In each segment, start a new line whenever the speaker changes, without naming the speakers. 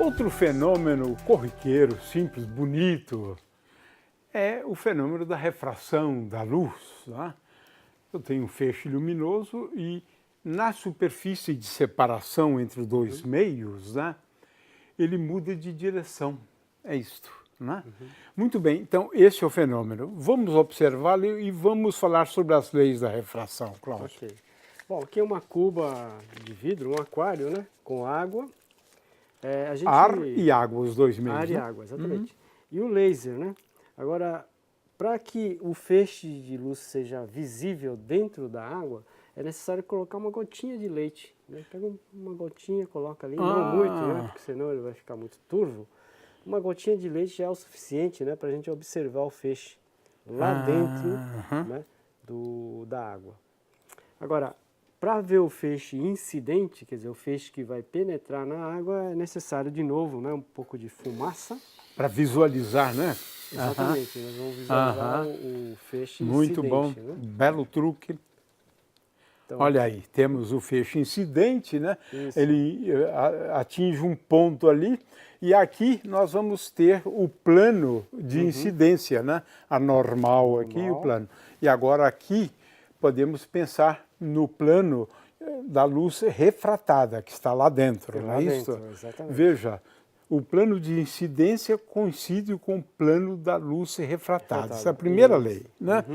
Outro fenômeno corriqueiro, simples, bonito, é o fenômeno da refração da luz. Né? Eu tenho um feixe luminoso e na superfície de separação entre os dois meios, né, ele muda de direção. É isto. Né? Muito bem, então esse é o fenômeno. Vamos observá-lo e vamos falar sobre as leis da refração, Cláudio.
Ok. Bom, aqui é uma cuba de vidro, um aquário, né, com água.
Ar e água, os dois meios.
Ar e
né?
água, exatamente. E o laser, né? Agora, para que o feixe de luz seja visível dentro da água, é necessário colocar uma gotinha de leite. Né? Pega uma gotinha, coloca ali, não muito, né? Porque senão ele vai ficar muito turvo. Uma gotinha de leite já é o suficiente, né, para a gente observar o feixe lá dentro, né, da água. Agora, para ver o feixe incidente, quer dizer, o feixe que vai penetrar na água, é necessário de novo, né, um pouco de fumaça.
Para visualizar, né?
Exatamente, nós vamos visualizar o feixe
Muito
incidente.
bom,
Né?
belo truque.
Então,
Olha aí, temos o feixe incidente, né?
Isso.
Ele atinge um ponto ali e aqui nós vamos ter o plano de incidência, né? A normal aqui e o plano. E agora aqui podemos pensar no plano da luz refratada que está lá dentro, não é isso?
Exatamente.
Veja, o plano de incidência coincide com o plano da luz refratada. Essa é a primeira lei, né?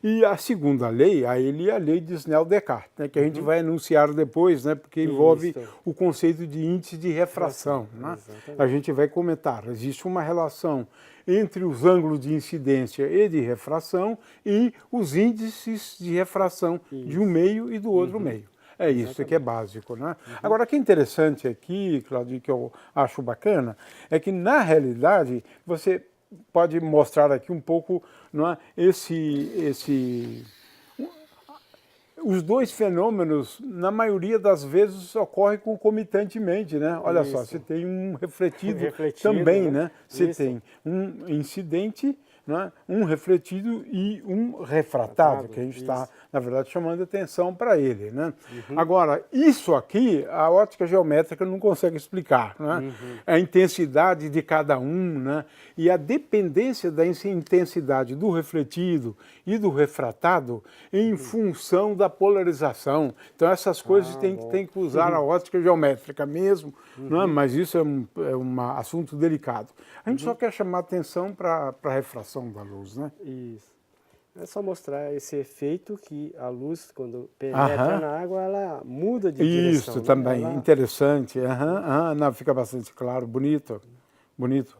E a segunda lei, a lei de Snell-Descartes, né, que a gente vai enunciar depois, né, porque envolve o conceito de índice de refração. Né? A gente vai comentar, existe uma relação entre os ângulos de incidência e de refração e os índices de refração de um meio e do outro meio. É isso que é básico. Né? Agora, o que é interessante aqui, Claudio, que eu acho bacana, é que, na realidade, você pode mostrar aqui um pouco, não é, os dois fenômenos, na maioria das vezes, ocorrem concomitantemente, né? Olha só, você tem um refletido também, né? Você tem um incidente, né? Um refletido e um refratado, que a gente está, na verdade, chamando atenção para ele, né? Agora, isso aqui, a ótica geométrica não consegue explicar, né? A intensidade de cada um, né? E a dependência da intensidade do refletido e do refratado em função da polarização. Então, essas coisas tem que usar a ótica geométrica mesmo, né? Mas isso é um assunto delicado. A gente só quer chamar atenção para a refração da luz, né?
Isso. É só mostrar esse efeito que a luz, quando penetra na água, ela muda de direção.
Isso também,
né?
interessante. Não, fica bastante claro, bonito. Bonito.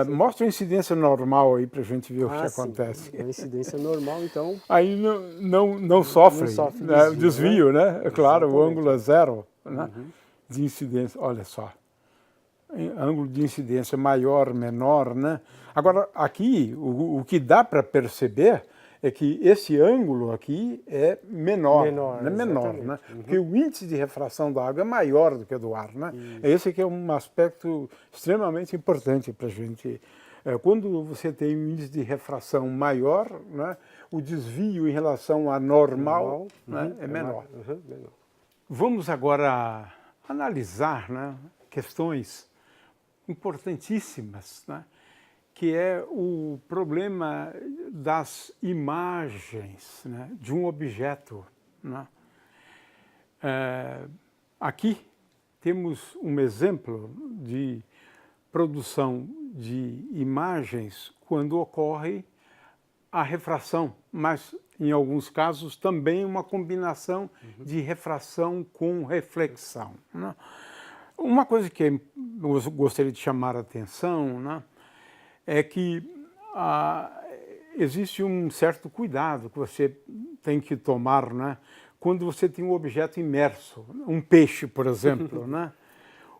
Mostra a incidência normal aí para a gente ver o que acontece.
A incidência normal, então...
Aí não sofre,
desvio,
desvio, né? É claro, o ângulo é zero, né? De incidência, olha só. Ângulo de incidência maior, menor, né? Agora, aqui, o que dá para perceber é que esse ângulo aqui é menor, né? Porque o índice de refração da água é maior do que o do ar, né? Esse aqui é um aspecto extremamente importante para a gente. Quando você tem um índice de refração maior, né, o desvio em relação à normal, né, é menor. Vamos agora analisar, né, questões importantíssimas, né, que é o problema das imagens, né, de um objeto. Né? Aqui temos um exemplo de produção de imagens quando ocorre a refração, mas em alguns casos também uma combinação de refração com reflexão. Né? Uma coisa que eu gostaria de chamar a atenção, né, é que existe um certo cuidado que você tem que tomar, né, quando você tem um objeto imerso, um peixe, por exemplo. Né?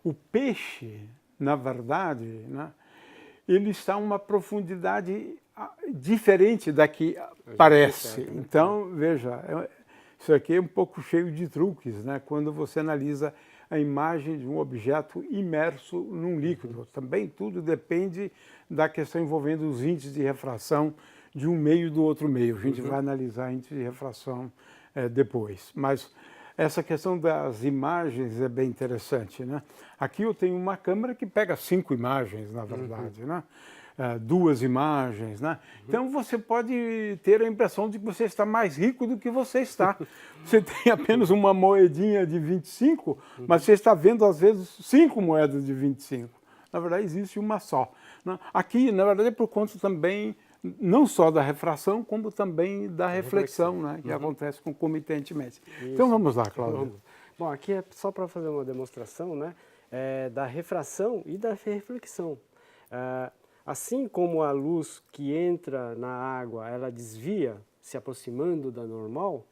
O peixe, na verdade, né, ele está a uma profundidade diferente da que parece. Então, veja, isso aqui é um pouco cheio de truques, né, quando você analisa a imagem de um objeto imerso num líquido. Também tudo depende da questão envolvendo os índices de refração de um meio e do outro meio. A gente vai analisar índice de refração depois. Mas essa questão das imagens é bem interessante, né? Aqui eu tenho uma câmera que pega 5 imagens, na verdade, né? 2 imagens, né? Então você pode ter a impressão de que você está mais rico do que você está. Você tem apenas uma moedinha de 25, mas você está vendo às vezes 5 moedas de 25. Na verdade existe uma só, né? Aqui, na verdade, é por conta também não só da refração, como também da reflexão, né? Que acontece concomitantemente. Isso. Então vamos lá, Cláudio.
Bom, aqui é só para fazer uma demonstração, né? Da refração e da reflexão. Assim como a luz que entra na água, ela desvia, se aproximando da normal,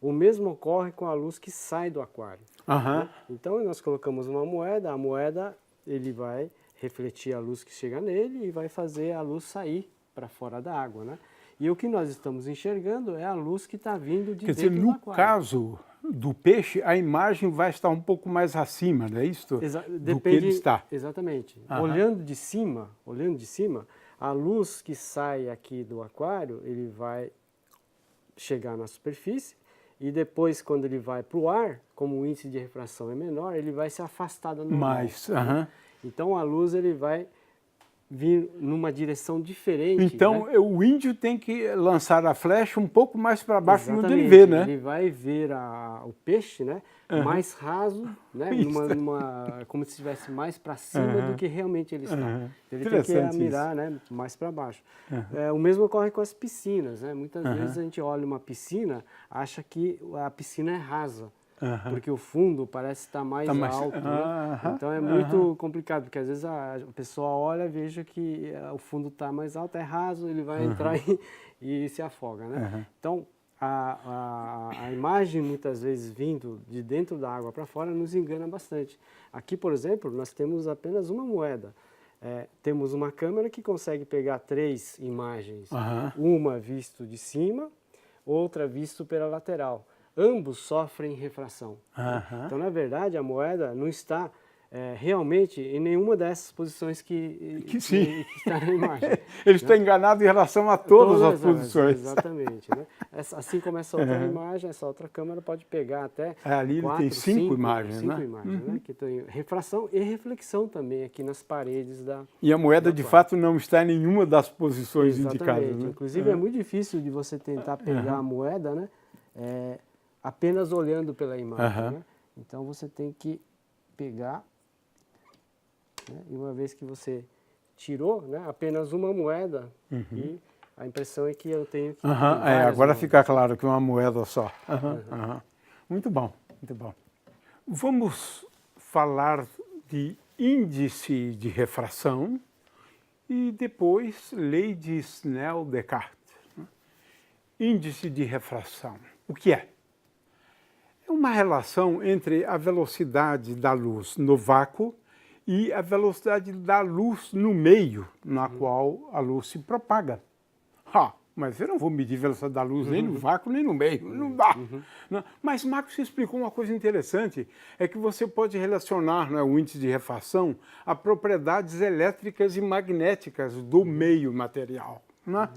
o mesmo ocorre com a luz que sai do aquário. Né? Então, nós colocamos uma moeda, a moeda ele vai refletir a luz que chega nele e vai fazer a luz sair para fora da água, né? E o que nós estamos enxergando é a luz que está vindo de dentro do aquário.
No caso do peixe, a imagem vai estar um pouco mais acima, não é isso? Do que ele está.
Exatamente. Olhando de cima, a luz que sai aqui do aquário, ele vai chegar na superfície e depois, quando ele vai para o ar, como o índice de refração é menor, ele vai se afastar da normal. Então a luz ele vai vir numa direção diferente.
Então, né? O índio tem que lançar a flecha um pouco mais para baixo de onde ele
vê,
né?
Ele vai ver o peixe, né? Mais raso, né? Como se estivesse mais para cima do que realmente ele está. Ele tem que mirar, né? Mais para baixo. O mesmo ocorre com as piscinas, né? Muitas vezes a gente olha uma piscina, acha que a piscina é rasa. Porque o fundo parece estar mais alto, né? Então é muito complicado, porque às vezes a pessoa olha e veja que o fundo está mais alto, é raso, ele vai entrar e se afoga, né? Então a imagem muitas vezes vindo de dentro da água para fora nos engana bastante. Aqui, por exemplo, nós temos apenas uma moeda. Temos uma câmera que consegue pegar 3 imagens, uma visto de cima, outra visto pela lateral. Ambos sofrem refração. Então, na verdade, a moeda não está realmente em nenhuma dessas posições que está na imagem.
Ele está enganado em relação a todas as posições.
Exatamente. Né? Assim como essa outra imagem, essa outra câmera pode pegar até
ali ele tem 5 imagens, né?
5 imagens, né? Que tem refração e reflexão também aqui nas paredes da...
E a moeda, de fato, não está em nenhuma das posições indicadas. Né?
Inclusive, é muito difícil de você tentar pegar a moeda, né? Apenas olhando pela imagem, né? Então você tem que pegar, né? E uma vez que você tirou, né, apenas uma moeda, e a impressão é que eu tenho que...
agora moedas. Fica claro que é uma moeda só. Muito bom, muito bom. Vamos falar de índice de refração e depois lei de Snell-Descartes. Índice de refração, o que é? É uma relação entre a velocidade da luz no vácuo e a velocidade da luz no meio na qual a luz se propaga. Mas eu não vou medir a velocidade da luz nem no vácuo nem no meio, não dá. Não. Mas Marcos explicou uma coisa interessante, é que você pode relacionar, né, o índice de refração a propriedades elétricas e magnéticas do meio material. Né?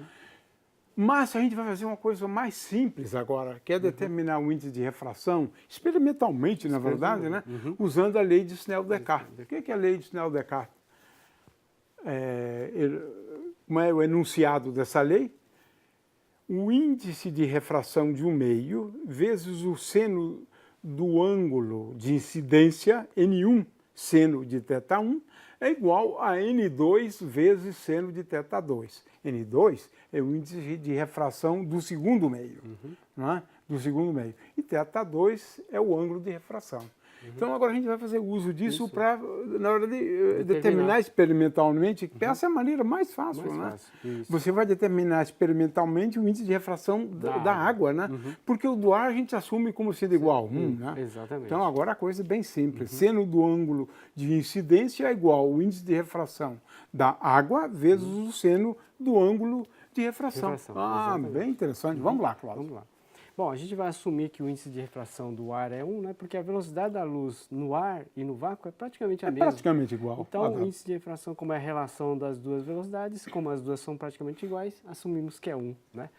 Mas a gente vai fazer uma coisa mais simples agora, que é determinar o índice de refração, experimentalmente, na verdade, né? Usando a lei de Snell-Descartes. O que é a lei de Snell-Descartes? Como é o enunciado dessa lei? O índice de refração de um meio vezes o seno do ângulo de incidência, N1, seno de θ1, é igual a N2 vezes seno de θ2. N2 é o índice de refração do segundo meio, não é? Do segundo meio. E θ2 é o ângulo de refração. Então agora a gente vai fazer uso disso para, na hora de determinar experimentalmente, que essa é a maneira mais fácil, né? Você vai determinar experimentalmente o índice de refração da água, né? Porque o do ar a gente assume como sendo igual a 1, né?
Exatamente.
Então agora a coisa é bem simples. Seno do ângulo de incidência é igual ao índice de refração da água vezes o seno do ângulo de refração. Bem interessante. Vamos lá, Cláudio.
Vamos lá. Bom, a gente vai assumir que o índice de refração do ar é 1, né? Porque a velocidade da luz no ar e no vácuo é praticamente a mesma.
Praticamente igual.
Então, o índice de refração, como é a relação das duas velocidades, como as duas são praticamente iguais, assumimos que é 1, né?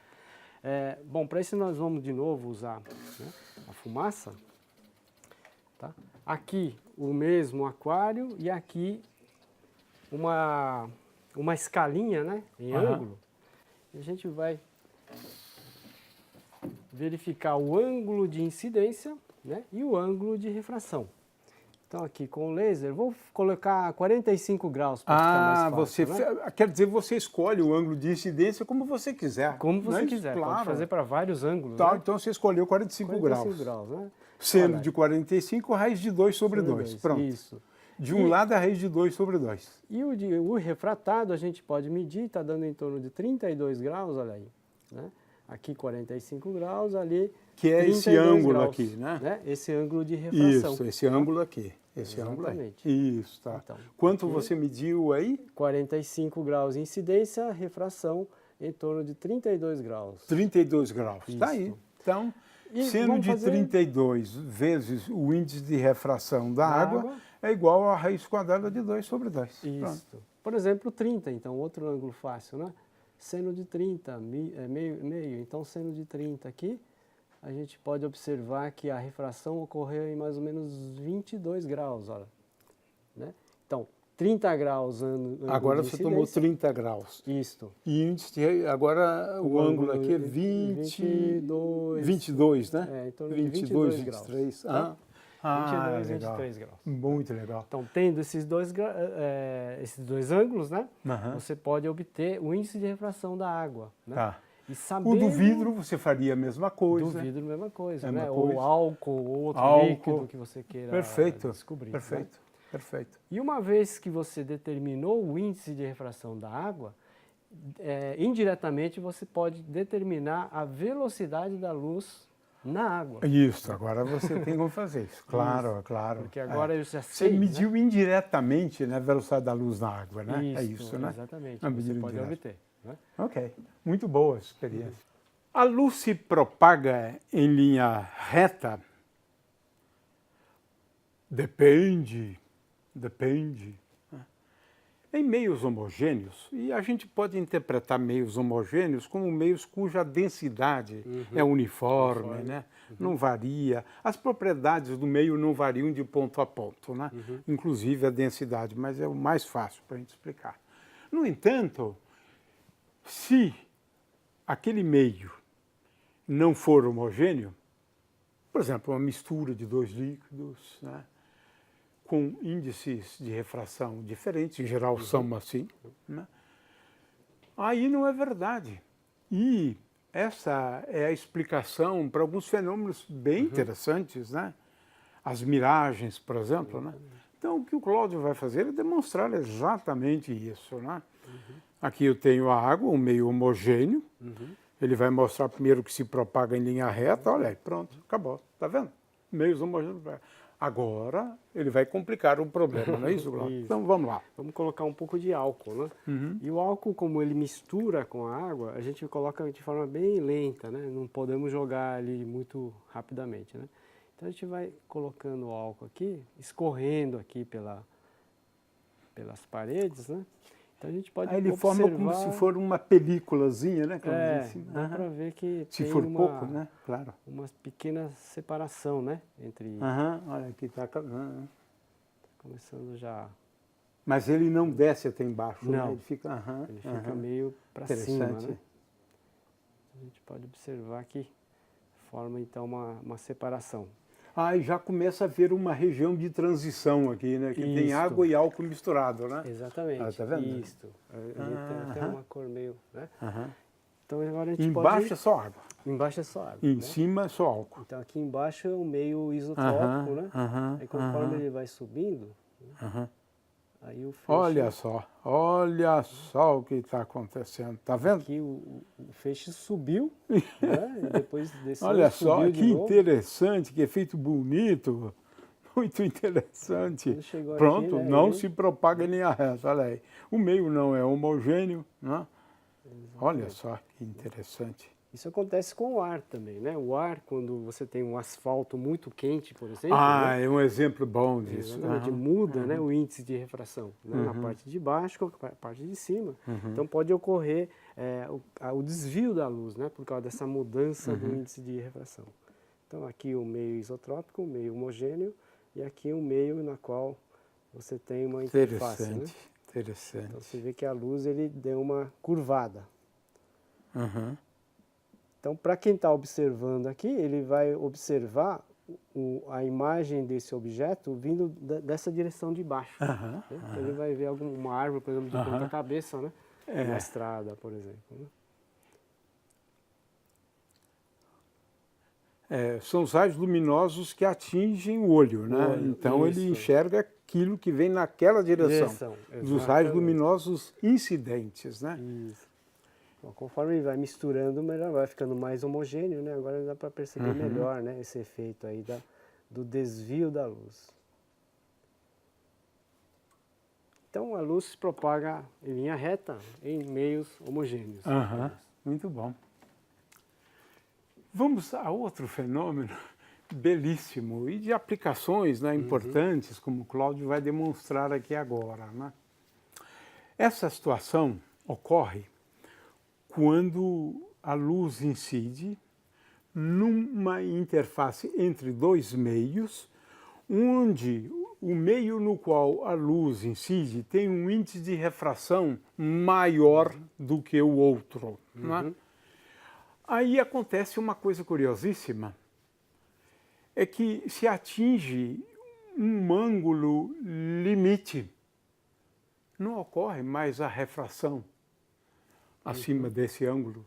Bom, para isso nós vamos de novo usar, né, a fumaça. Tá? Aqui o mesmo aquário e aqui uma escalinha, né, em ângulo. E a gente vai verificar o ângulo de incidência, né, e o ângulo de refração. Então aqui com o laser, vou colocar 45 graus para ficar mais fácil.
Quer dizer, você escolhe o ângulo de incidência como você quiser.
Como você quiser,
claro.
pode fazer para vários ângulos.
Tá,
né?
então você escolheu 45 graus.
Né?
Sendo de 45, raiz de 2 sobre 2. Pronto.
Isso.
De um lado, a raiz de 2 sobre 2.
E o refratado a gente pode medir, está dando em torno de 32 graus, olha aí. Né? Aqui 45 graus, ali
que é esse ângulo
graus,
aqui, né?
Esse ângulo de refração.
Isso, esse ângulo aqui. Esse ângulo aí. Isso, tá. Então, quanto você mediu aí?
45 graus incidência, refração em torno de 32 graus.
32 graus, está aí. Então, seno de 32 vezes o índice de refração da água é igual a raiz quadrada de 2 sobre 2.
Isso.
Pronto.
Por exemplo, 30, então, outro ângulo fácil, né? Seno de 30, meio, então seno de 30 aqui, a gente pode observar que a refração ocorreu em mais ou menos 22 graus, olha. Né? Então, 30 graus
agora você tomou 30 graus.
Isto.
E índice, agora o ângulo aqui é 22, né?
É, então
22
graus.
23.
Tá? 22,
legal.
23 graus.
Muito legal.
Então, tendo esses dois ângulos, né? Você pode obter o índice de refração da água. Né?
Tá.
E sabendo...
O do vidro você faria a mesma coisa.
Do vidro, mesma coisa,
mesma
né?
coisa.
Ou álcool, ou outro líquido que você queira descobrir.
Perfeito,
né?
perfeito.
E uma vez que você determinou o índice de refração da água, indiretamente você pode determinar a velocidade da luz na água.
Isso, agora você tem como fazer isso. Claro, claro.
Porque agora eu já sei.
Você mediu indiretamente, né, a velocidade da luz na água, né?
Isso,
é isso, né?
Exatamente. Você pode obter. Né?
Ok, muito boa a experiência. A luz se propaga em linha reta? Depende. Em meios homogêneos, e a gente pode interpretar meios homogêneos como meios cuja densidade é uniforme, né? Não varia. As propriedades do meio não variam de ponto a ponto, né? Inclusive a densidade, mas é o mais fácil para a gente explicar. No entanto, se aquele meio não for homogêneo, por exemplo, uma mistura de dois líquidos, né? Com índices de refração diferentes, em geral são assim, né? Aí não é verdade. E essa é a explicação para alguns fenômenos bem interessantes, né? As miragens, por exemplo, né? Então, o que o Cláudio vai fazer é demonstrar exatamente isso, né? Aqui eu tenho a água, um meio homogêneo. Ele vai mostrar primeiro que se propaga em linha reta. Olha aí, pronto, acabou. Tá vendo? Meios homogêneos. Agora ele vai complicar o problema, não é isso, Cláudio? Então vamos lá.
Vamos colocar um pouco de álcool, né? E o álcool, como ele mistura com a água, a gente coloca de forma bem lenta, né? Não podemos jogar ali muito rapidamente, né? Então a gente vai colocando o álcool aqui, escorrendo aqui pelas paredes, né? Então a gente pode
Aí ele
observar...
forma como se for uma películazinha, né?
Dá para ver que
se
tem
for pouco, né? Claro.
Uma pequena separação, né? Entre...
Olha aqui, está
começando já...
Mas ele não desce até embaixo,
não.
Né? Ele fica,
fica meio para cima, né? A gente pode observar que forma então uma separação.
E já começa a ver uma região de transição aqui, né? Que tem água e álcool misturado, né?
Exatamente.
Tá vendo?
Isto. Tem até uma cor meio, né? Então agora a gente
embaixo é só água.
Embaixo é só água.
Em cima é só álcool.
Então aqui embaixo é o meio isotrópico, né? Aí conforme ele vai subindo, aí o feixe...
Olha só o que está acontecendo, tá vendo?
Aqui o feixe subiu, né? E depois desceu,
olha só, que
novo.
Interessante, que efeito bonito, muito interessante. Pronto,
aqui, né,
não se propaga em linha reta, olha aí. O meio não é homogêneo, né? Olha só, que interessante.
Isso acontece com o ar também, né? O ar, quando você tem um asfalto muito quente, por exemplo...
É um exemplo bom disso.
Exatamente, muda né, o índice de refração, né? Na parte de baixo com a parte de cima. Então pode ocorrer o desvio da luz, né? Por causa dessa mudança do índice de refração. Então aqui o meio isotrópico, o meio homogêneo, e aqui um meio na qual você tem uma interface. Né?
Interessante.
Então você vê que a luz ele deu uma curvada.
Uhum.
Então, para quem está observando aqui, ele vai observar a imagem desse objeto vindo dessa direção de baixo.
Uhum.
Né? Então, ele vai ver alguma árvore, por exemplo, de ponta cabeça, né? Na estrada, por exemplo. Né?
São os raios luminosos que atingem o olho, né? Então ele enxerga aquilo que vem naquela direção. Dos raios luminosos incidentes, né?
Isso. Bom, conforme ele vai misturando, melhor vai ficando mais homogêneo, né? Agora dá para perceber melhor, né? Esse efeito aí do desvio da luz. Então a luz se propaga em linha reta em meios homogêneos.
Muito bom. Vamos a outro fenômeno belíssimo e de aplicações, né, importantes, como o Cláudio vai demonstrar aqui agora, né? Essa situação ocorre quando a luz incide numa interface entre dois meios, onde o meio no qual a luz incide tem um índice de refração maior do que o outro, né? Aí acontece uma coisa curiosíssima, é que se atinge um ângulo limite, não ocorre mais a refração acima desse ângulo.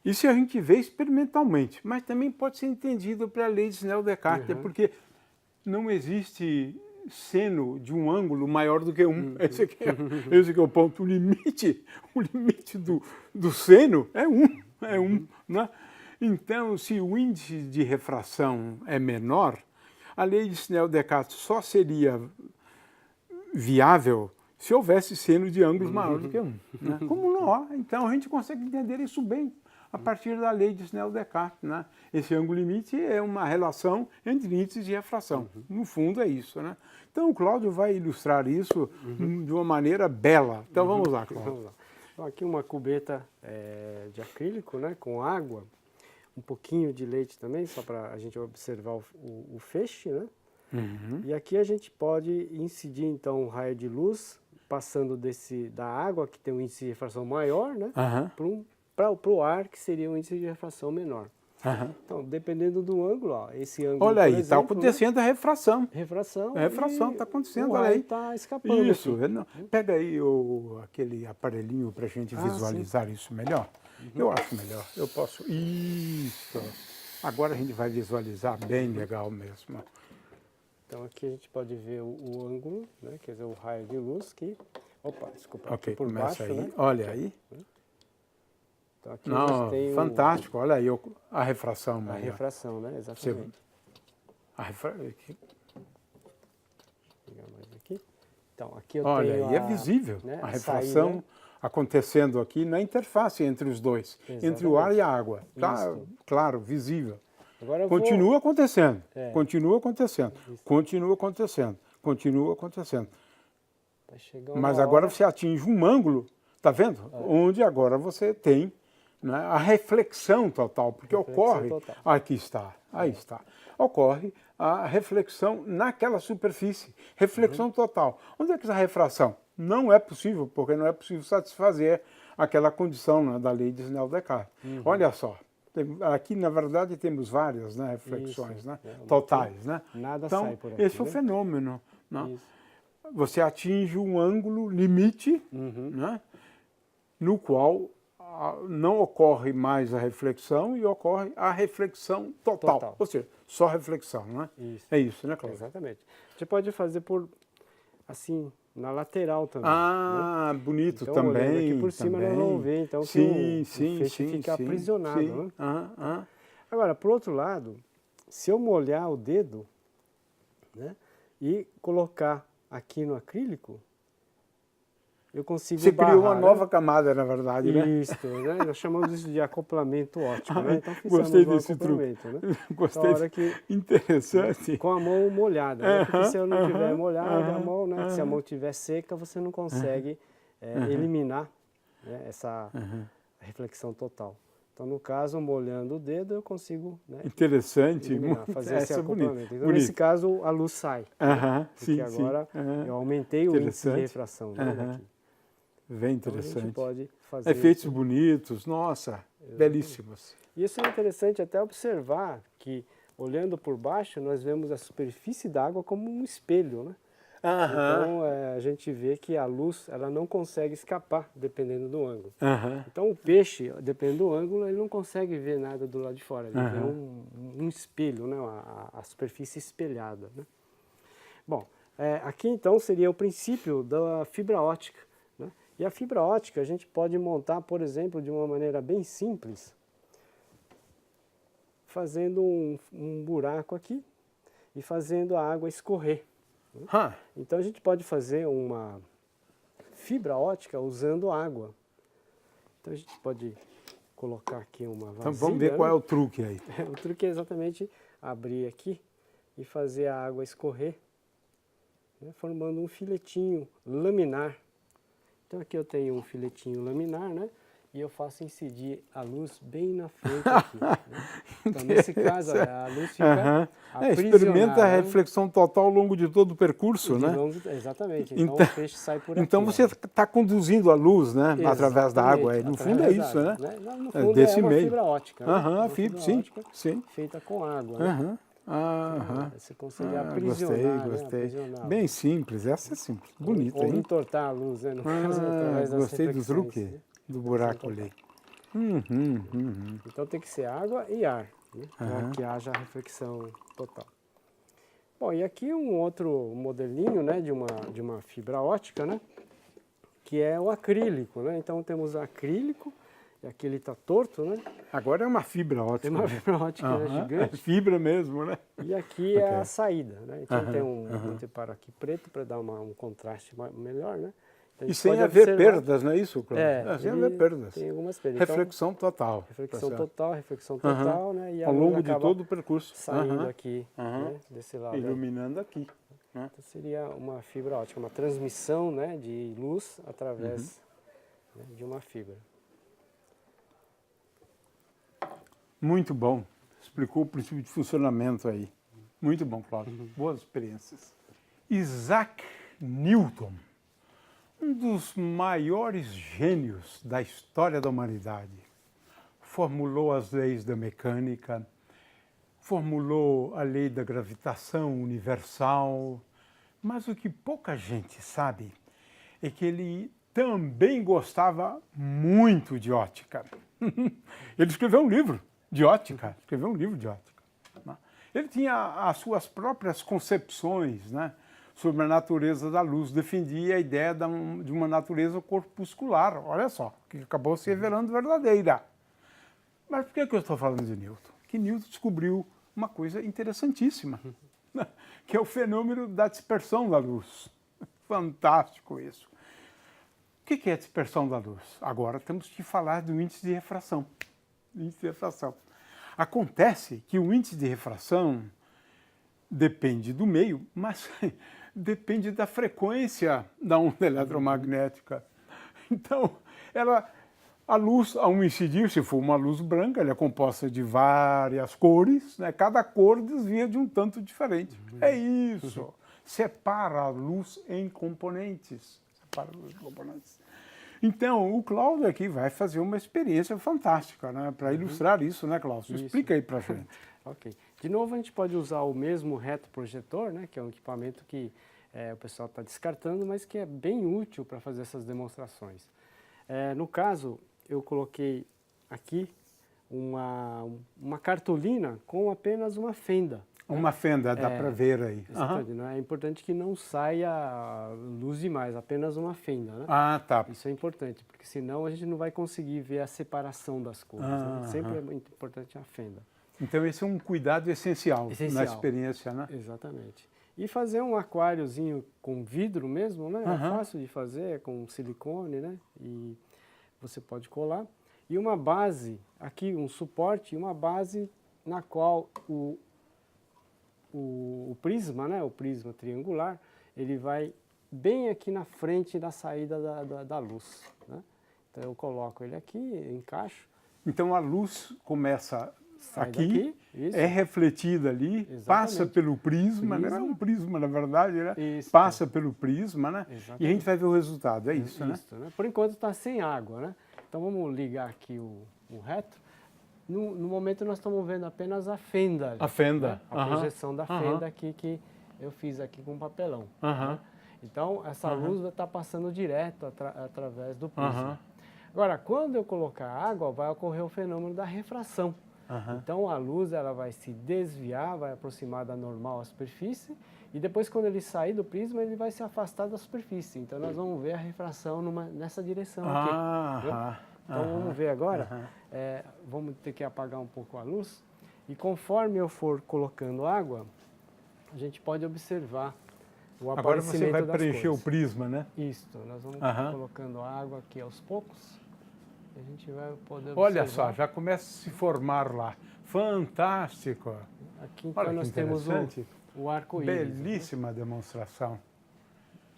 Isso a gente vê experimentalmente, mas também pode ser entendido pela lei de Snell-Descartes, porque não existe seno de um ângulo maior do que um. Esse aqui é o ponto. O limite do seno é um. Né? Então, se o índice de refração é menor, a lei de Snell-Descartes só seria viável se houvesse seno de ângulos maior do que um. Né? Como não há, então a gente consegue entender isso bem a partir da lei de Snell-Descartes. Né? Esse ângulo limite é uma relação entre índices de refração. No fundo é isso. Né? Então o Cláudio vai ilustrar isso de uma maneira bela. Então vamos lá, Cláudio.
Vamos lá. Então, aqui uma cubeta de acrílico, né, com água, um pouquinho de leite também, só para a gente observar o feixe. Né? E aqui a gente pode incidir então um raio de luz passando da água, que tem um índice de refração maior, né, para o ar, que seria um índice de refração menor. Então, dependendo do ângulo, ó, esse ângulo,
olha aí, está acontecendo, né? A refração.
Refração.
A refração está acontecendo,
olha
aí.
Está escapando.
Isso. Pega aí aquele aparelhinho para a gente visualizar isso melhor. Eu acho melhor. Eu posso. Isso. Agora a gente vai visualizar bem legal mesmo.
Então aqui a gente pode ver o ângulo, né? Quer dizer, o raio de luz que... Opa, desculpa,
Ok,
aqui por
começa
baixo,
aí.
né?
Olha aí.
Então aqui
Não,
tem
fantástico. Olha aí a refração.
A refração, né? Exatamente. Vou pegar mais aqui. Então, aqui eu
olha
tenho
aí, é visível,
né,
a refração saída acontecendo aqui na interface entre os dois, entre o ar e a água. Está, claro, visível.
Agora
continua acontecendo, continua acontecendo, continua acontecendo, continua acontecendo. Mas agora você atinge um ângulo, está vendo? Onde agora você tem, né, a reflexão total, porque ocorre, aqui está, aí está, ocorre a reflexão naquela superfície, reflexão total. Onde é que está a refração? Não é possível, porque não é possível satisfazer aquela condição, né, da lei de Snell-Descartes. Olha só. Aqui, na verdade, temos várias, né, reflexões, né, totais. Né?
Nada
então,
sai por aqui,
esse é o fenômeno. Né? Você atinge um ângulo limite, né, no qual não ocorre mais a reflexão e ocorre a reflexão total. Ou seja, só reflexão. Né? É isso, né, Cláudio?
Exatamente. A gente pode fazer assim, na lateral também.
Né? Bonito
então,
também.
Aqui por cima nós vamos ver, então, que o feixe fica aprisionado. Né? Agora, por outro lado, se eu molhar o dedo, né, e colocar aqui no acrílico, eu consigo
Você criou uma nova
né?
camada, na verdade, né?
Isso, né? Nós chamamos isso de acoplamento óptico, né? Então
gostei desse
acoplamento,
truque.
Né?
Gostei,
hora que,
interessante.
Com a mão molhada, né? Porque se eu não tiver molhada a mão, né? Se a mão estiver seca, você não consegue eliminar, né, essa reflexão total. Então, no caso, molhando o dedo, eu consigo, né,
interessante,
iluminar, fazer esse
essa é bonita.
acoplamento. Então, nesse caso, a luz sai. Porque agora eu aumentei o índice de refração, né, daqui.
Bem
Então, a
interessante.
gente pode fazer
Efeitos bonitos, nossa, belíssimos.
Isso é interessante até observar que, olhando por baixo, nós vemos a superfície da água como um espelho, né? Então, a gente vê que a luz ela não consegue escapar, dependendo do ângulo. Então, o peixe, dependendo do ângulo, ele não consegue ver nada do lado de fora. Ele vê um espelho, né? A superfície espelhada, né? Bom, aqui então seria o princípio da fibra ótica, né? E a fibra ótica a gente pode montar, por exemplo, de uma maneira bem simples, fazendo um buraco aqui e fazendo a água escorrer. Então a gente pode fazer uma fibra ótica usando água. Então a gente pode colocar aqui uma vasilha.
Então vamos ver qual é o truque aí.
O truque é exatamente abrir aqui e fazer a água escorrer, né, formando um filetinho laminar. Então aqui eu tenho um filetinho laminar, né? E eu faço incidir a luz bem na frente aqui. Né? Então, nesse caso, a luz fica aprisionada.
Experimenta a reflexão total ao longo de todo o percurso, né?
Exatamente. Então, o peixe sai por aqui.
Então, você está conduzindo a luz, né?
Exatamente,
através da água. No fundo é isso, né?
No fundo
desse
é uma
meio.
fibra ótica. Né?
Fibra, sim.
Feita com água. Né? Você consegue aprisionar.
Gostei.
Né?
Bem simples, essa é simples. Bonita,
ou
hein?
entortar a luz, né? No caso, através das
gostei do
reflexões,
truque.
né?
Do buraco ali.
Então tem que ser água e ar, né? Para que haja reflexão total. Bom, e aqui um outro modelinho, né, de uma fibra ótica, né, que é o acrílico, né? Então temos acrílico, e aqui ele está torto, né?
Agora é uma fibra ótica.
Tem uma fibra ótica né, gigante.
É fibra mesmo, né?
E aqui é a saída, né? Então tem um separo aqui preto para dar um contraste melhor, né? Então,
e sem haver perdas, não é isso, Cláudio? Sem haver perdas.
Tem algumas perdas.
Reflexão total.
Reflexão total, né? E
ao longo de todo o percurso.
Saindo aqui, né? Desse lado.
Iluminando aqui.
Então seria uma fibra ótica, uma transmissão, né, de luz através né, de uma fibra.
Muito bom. Explicou o princípio de funcionamento aí. Muito bom, Cláudio. Boas experiências. Isaac Newton, um dos maiores gênios da história da humanidade, formulou as leis da mecânica, formulou a lei da gravitação universal, mas o que pouca gente sabe é que ele também gostava muito de ótica. Ele escreveu um livro de ótica, Ele tinha as suas próprias concepções, né, sobre a natureza da luz, defendia a ideia de uma natureza corpuscular, olha só, que acabou se revelando verdadeira. Mas por que eu estou falando de Newton? Que Newton descobriu uma coisa interessantíssima, que é o fenômeno da dispersão da luz. Fantástico isso. O que é a dispersão da luz? Agora temos que falar do índice de refração. Acontece que o índice de refração depende do meio, mas depende da frequência da onda eletromagnética. Então, a luz, ao incidir, se for uma luz branca, ela é composta de várias cores, né? Cada cor desvia de um tanto diferente. É isso. Separa a luz em componentes. Então, o Cláudio aqui vai fazer uma experiência fantástica, né? Para ilustrar isso, né, Cláudio? Explica aí para a gente.
Ok. De novo, a gente pode usar o mesmo retroprojetor, né? Que é um equipamento que o pessoal está descartando, mas que é bem útil para fazer essas demonstrações. No caso, eu coloquei aqui uma cartolina com apenas uma fenda.
Uma fenda, dá para ver aí.
É importante que não saia luz demais, apenas uma fenda, né?
Ah, tá.
Isso é importante, porque senão a gente não vai conseguir ver a separação das cores. Né? Sempre é muito importante a fenda.
Então esse é um cuidado essencial na experiência, né?
Exatamente. E fazer um aquáriozinho com vidro mesmo, né? É fácil de fazer, com silicone, né? E você pode colar. E uma base, aqui um suporte, uma base na qual o prisma, né? O prisma triangular, ele vai bem aqui na frente da saída da luz, né? Então eu coloco ele aqui, encaixo
Então a luz começa
Sai
aqui,
daqui, isso.
é refletida ali,
Exatamente.
passa pelo prisma, não é
Prisma.
um prisma na verdade, né?
Isso.
Passa pelo prisma, né?
Exatamente.
E a gente vai ver o resultado, é isso, né?
Isso, né? Por enquanto está sem água, né? Então vamos ligar aqui o reto. No momento nós estamos vendo apenas a fenda ali,
A fenda.
né? A
Aham.
projeção da
Aham.
fenda aqui que eu fiz aqui com papelão.
Aham.
Né? Então essa luz vai estar passando direto através do prisma.
Aham.
Agora, quando eu colocar água, vai ocorrer o fenômeno da refração.
Aham.
Então a luz ela vai se desviar, vai aproximar da normal à superfície e depois quando ele sair do prisma ele vai se afastar da superfície. Então nós vamos ver a refração nessa direção aqui.
Aham.
Então vamos ver agora, vamos ter que apagar um pouco a luz e conforme eu for colocando água, a gente pode observar o
Agora
aparecimento
você vai
das
preencher
cores.
o prisma, né?
Isso, nós vamos colocando água aqui aos poucos. A gente vai poder observar.
Olha só, já começa a se formar lá. Fantástico!
Aqui então
Olha que
nós temos
interessante.
o arco-íris.
Belíssima demonstração.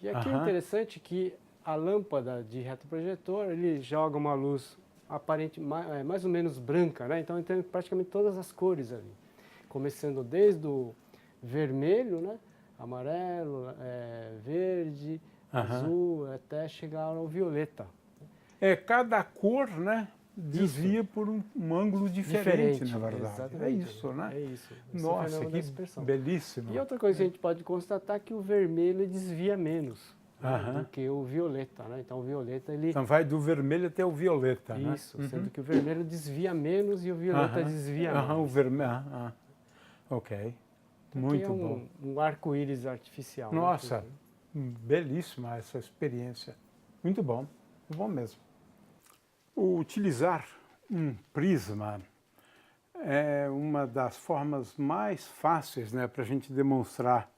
E aqui é interessante que a lâmpada de retroprojetor, ele joga uma luz aparente, mais ou menos branca, né? Então tem praticamente todas as cores ali. Começando desde o vermelho, né? Amarelo, verde, azul, até chegar ao violeta.
Cada cor, né, desvia por um ângulo diferente, na verdade.
Exatamente.
É isso, né?
É isso.
Nossa, que belíssimo.
E outra coisa que a gente pode constatar é que o vermelho desvia menos do que o violeta, né? Então o violeta ele...
Então vai do vermelho até o violeta, né?
Isso, sendo que o vermelho desvia menos e o violeta desvia mais.
O vermelho, ok. Muito
Aqui é
bom.
um arco-íris artificial.
Nossa,
né?
belíssima essa experiência. Muito bom mesmo. Utilizar um prisma é uma das formas mais fáceis, né, para a gente demonstrar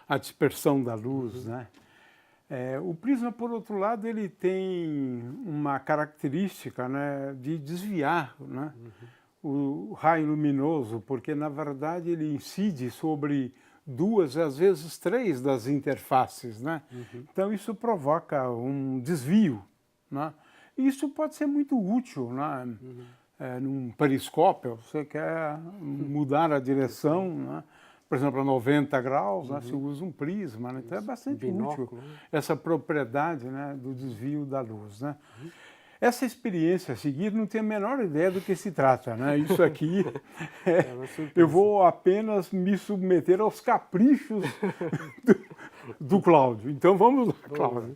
a dispersão da luz, né? O prisma, por outro lado, ele tem uma característica, né, de desviar, né, o raio luminoso, porque, na verdade, ele incide sobre 2, às vezes 3 das interfaces, né? Então, isso provoca um desvio, né? Isso pode ser muito útil, né? Num periscópio, você quer mudar a direção, né? Por exemplo, a 90 graus, né? Você usa um prisma, né? Então é bastante útil essa propriedade, né, do desvio da luz, né? Essa experiência a seguir não tem a menor ideia do que se trata, né? Isso aqui, eu vou apenas me submeter aos caprichos do Cláudio. Então vamos lá, Cláudio.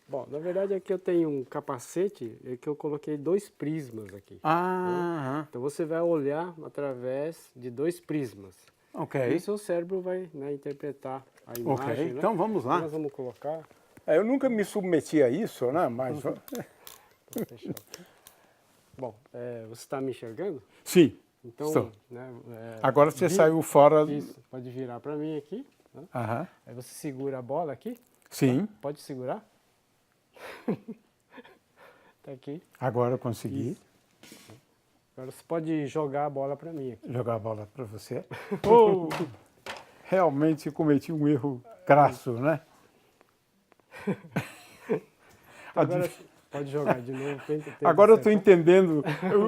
Bom, na verdade aqui eu tenho um capacete que eu coloquei 2 prismas aqui. Né? Então você vai olhar através de 2 prismas.
Ok.
E o seu cérebro vai, né, interpretar a imagem.
Ok,
né?
então vamos lá.
Então nós vamos colocar.
Eu nunca me submeti a isso, né? Mas...
Vou fechar aqui. Bom, você está me enxergando?
Sim,
então,
estou.
Né,
agora você saiu fora...
Isso, pode virar para mim aqui. Né? Aí você segura a bola aqui.
Sim.
Tá? Pode segurar. Tá aqui.
Agora eu consegui.
Isso. Agora você pode jogar a bola para mim aqui.
Jogar a bola para você. Realmente cometi um erro crasso, né?
Agora pode jogar de novo. Tenta
agora eu estou entendendo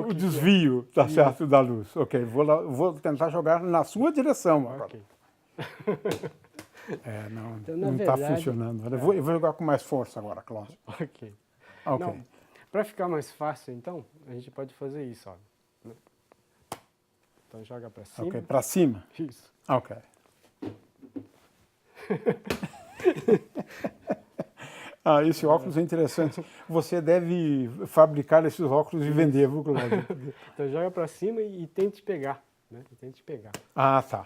o desvio, tá certo, da luz. Ok, vou tentar jogar na sua direção agora.
Ok.
Não está funcionando. Eu vou jogar com mais força agora, Cláudio.
Ok.
Ok.
Para ficar mais fácil, então, a gente pode fazer isso, ó. Então joga para cima.
Ok, para cima?
Isso.
Ok. Esse óculos é interessante. Você deve fabricar esses óculos e vender, viu, Cláudio?
Então joga para cima e tente pegar, né? Tente pegar.
Tá.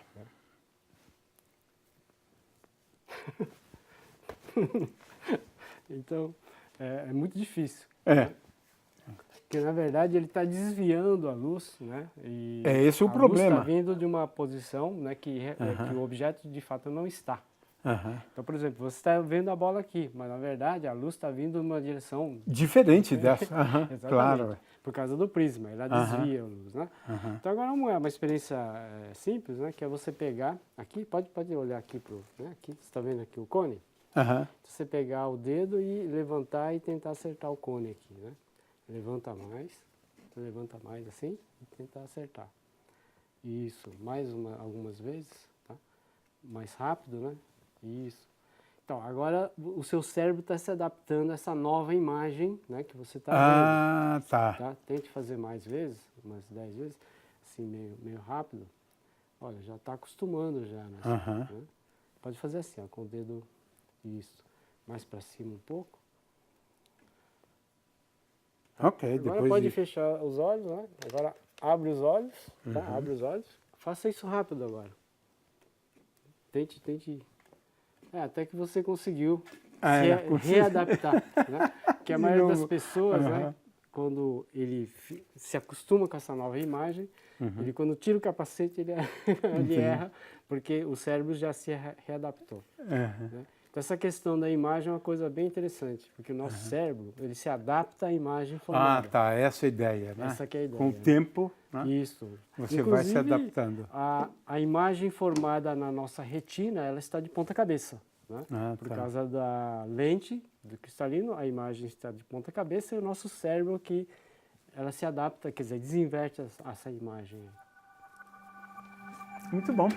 Então, é muito difícil.
É.
Porque, na verdade, ele está desviando a luz, né? E
esse é o
a
problema.
luz está vindo de uma posição, né, que o objeto, de fato, não está. Então, por exemplo, você está vendo a bola aqui, mas, na verdade, a luz está vindo numa direção...
diferente dessa.
Exatamente.
Claro.
Por causa do prisma, ela desvia a luz, né? Então, agora uma experiência simples, né? Que é você pegar aqui, pode olhar aqui, aqui, você está vendo aqui o cone? Você pegar o dedo e levantar e tentar acertar o cone aqui, né? Levanta mais. levanta mais assim e tenta acertar. Isso, algumas vezes, tá? Mais rápido, né? Isso. Então, agora o seu cérebro está se adaptando a essa nova imagem, né, que você está vendo.
Ah, tá.
Tente fazer mais vezes, umas 10 vezes, assim, meio rápido. Olha, já está acostumando já, né? Né? Pode fazer assim, ó, com o dedo, isso, mais para cima um pouco.
Ok,
Agora
depois
pode fechar os olhos, né? Agora abre os olhos, tá? Abre os olhos. Faça isso rápido agora. Tente. Até que você conseguiu readaptar, né? Porque a maioria das pessoas, né? Quando ele se acostuma com essa nova imagem, ele quando tira o capacete, ele erra, porque o cérebro já se readaptou. Né? Então essa questão da imagem é uma coisa bem interessante, porque o nosso cérebro, ele se adapta à imagem formada.
Ah, tá, essa é a ideia, né?
Essa que é a ideia.
Com o tempo, né?
Isso.
Você vai se
Inclusive,
adaptando.
A imagem formada na nossa retina, ela está de ponta cabeça. Né? Por causa da lente do cristalino, a imagem está de ponta cabeça e o nosso cérebro que ela se adapta, quer dizer, desinverte essa imagem.
Muito bom.